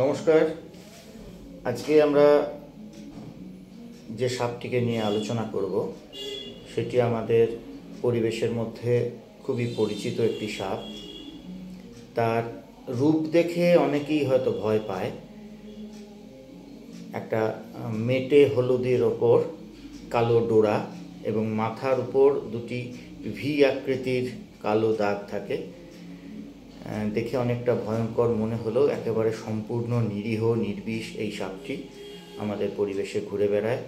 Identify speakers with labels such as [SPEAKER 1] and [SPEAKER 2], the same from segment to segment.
[SPEAKER 1] নমস্কার। আজকে আমরা যে সাপটিকে নিয়ে আলোচনা করব সেটি আমাদের পরিবেশের মধ্যে খুবই পরিচিত একটি সাপ। তার রূপ দেখে অনেকেই হয়তো ভয় পায়। একটা মেটে হলুদের ওপর কালো ডোরা এবং মাথার উপর দুটি ভি আকৃতির কালো দাগ থাকে। দেখে অনেকটা ভয়ঙ্কর মনে হলেও একেবারে সম্পূর্ণ নিরীহ নির্বিষ এই সাপটি আমাদের পরিবেশে ঘুরে বেড়ায়,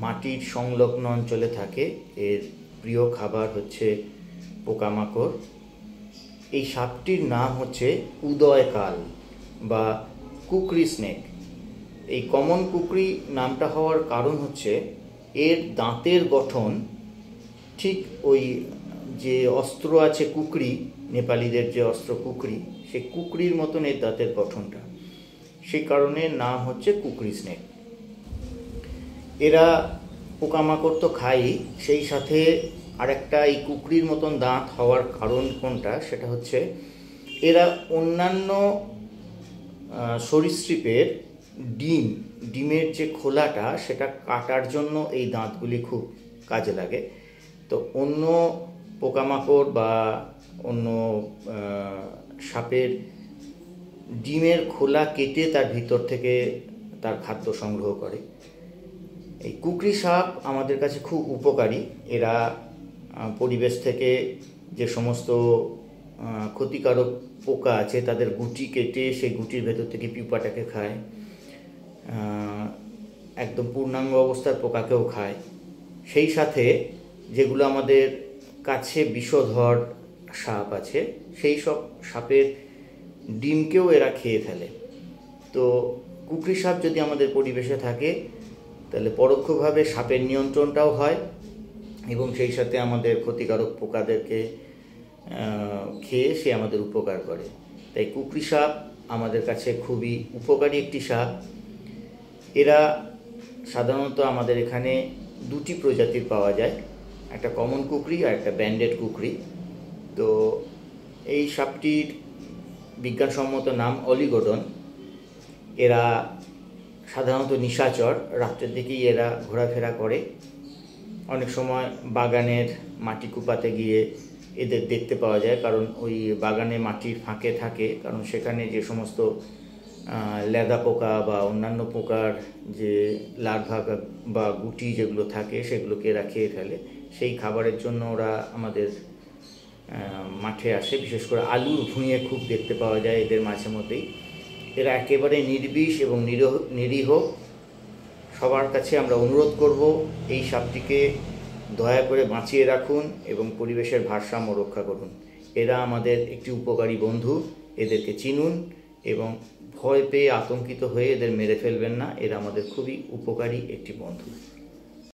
[SPEAKER 1] মাটির সংলগ্ন অঞ্চলে থাকে। এর প্রিয় খাবার হচ্ছে পোকামাকড়। এই সাপটির নাম হচ্ছে উদয়কাল বা কুকরি স্নেক। এই কমন কুকরি নামটা হওয়ার কারণ হচ্ছে এর দাঁতের গঠন ঠিক ওই যে অস্ত্র আছে কুকরি, নেপালিদের যে অস্ত্র কুকরি, সেই কুকরির মতন এর দাঁতের গঠনটা, সেই কারণে নাম হচ্ছে কুকরি স্নেক। এরা পোকামাকড় তো খায়, সেই সাথে আরেকটা এই কুকরির মতন দাঁত হওয়ার কারণ কোনটা, সেটা হচ্ছে এরা অন্যান্য সরীসৃপের ডিমের যে খোলাটা সেটা কাটার জন্য এই দাঁতগুলি খুব কাজে লাগে। তো অন্য পোকামাকড় বা অন্য সাপের ডিমের খোলা কেটে তার ভিতর থেকে তার খাদ্য সংগ্রহ করে। এই কুকরি সাপ আমাদের কাছে খুব উপকারী। এরা পরিবেশ থেকে যে সমস্ত ক্ষতিকারক পোকা আছে তাদের গুটি কেটে সেই গুটির ভেতর থেকে পিঁপাটাকে খায়, একদম পূর্ণাঙ্গ অবস্থার পোকাকেও খায়। সেই সাথে যেগুলো আমাদের কাছে বিষধর সাপ আছে সেই সব সাপের ডিমকেও এরা খেয়ে ফেলে। তো কুকরি সাপ যদি আমাদের পরিবেশে থাকে তাহলে পরোক্ষভাবে সাপের নিয়ন্ত্রণটাও হয় এবং সেই সাথে আমাদের ক্ষতিকারক পোকাদেরকে খেয়ে সে আমাদের উপকার করে। তাই কুকরি সাপ আমাদের কাছে খুবই উপকারী একটি সাপ। এরা সাধারণত আমাদের এখানে দুটি প্রজাতির পাওয়া যায়, একটা কমন কুকরি আর একটা ব্যান্ডেড কুকরি। তো এই সাপটির বিজ্ঞানসম্মত নাম অলিগোডন। এরা সাধারণত নিশাচর, রাত্রের দিকেই এরা ঘোরাফেরা করে। অনেক সময় বাগানের মাটি কুপাতে গিয়ে এদের দেখতে পাওয়া যায়, কারণ ওই বাগানে মাটির ফাঁকে থাকে, কারণ সেখানে যে সমস্ত লেদা পোকা বা অন্যান্য পোকার যে লার্ভা বা গুটি যেগুলো থাকে সেগুলোকে এরা খেয়ে ফেলে। সেই খাবারের জন্য ওরা আমাদের মাঠে আসে। বিশেষ করে আলুর ভুঁইয়ে খুব দেখতে পাওয়া যায় এদের মাঝে মধ্যেই। এরা একেবারে নির্বিষ এবং নিরীহ। সবার কাছে আমরা অনুরোধ করব এই সাপটিকে দয়া করে বাঁচিয়ে রাখুন এবং পরিবেশের ভারসাম্য রক্ষা করুন। এরা আমাদের একটি উপকারী বন্ধু, এদেরকে চিনুন এবং ভয় পেয়ে আতঙ্কিত হয়ে এদের মেরে ফেলবেন না। এরা আমাদের খুবই উপকারী একটি বন্ধু।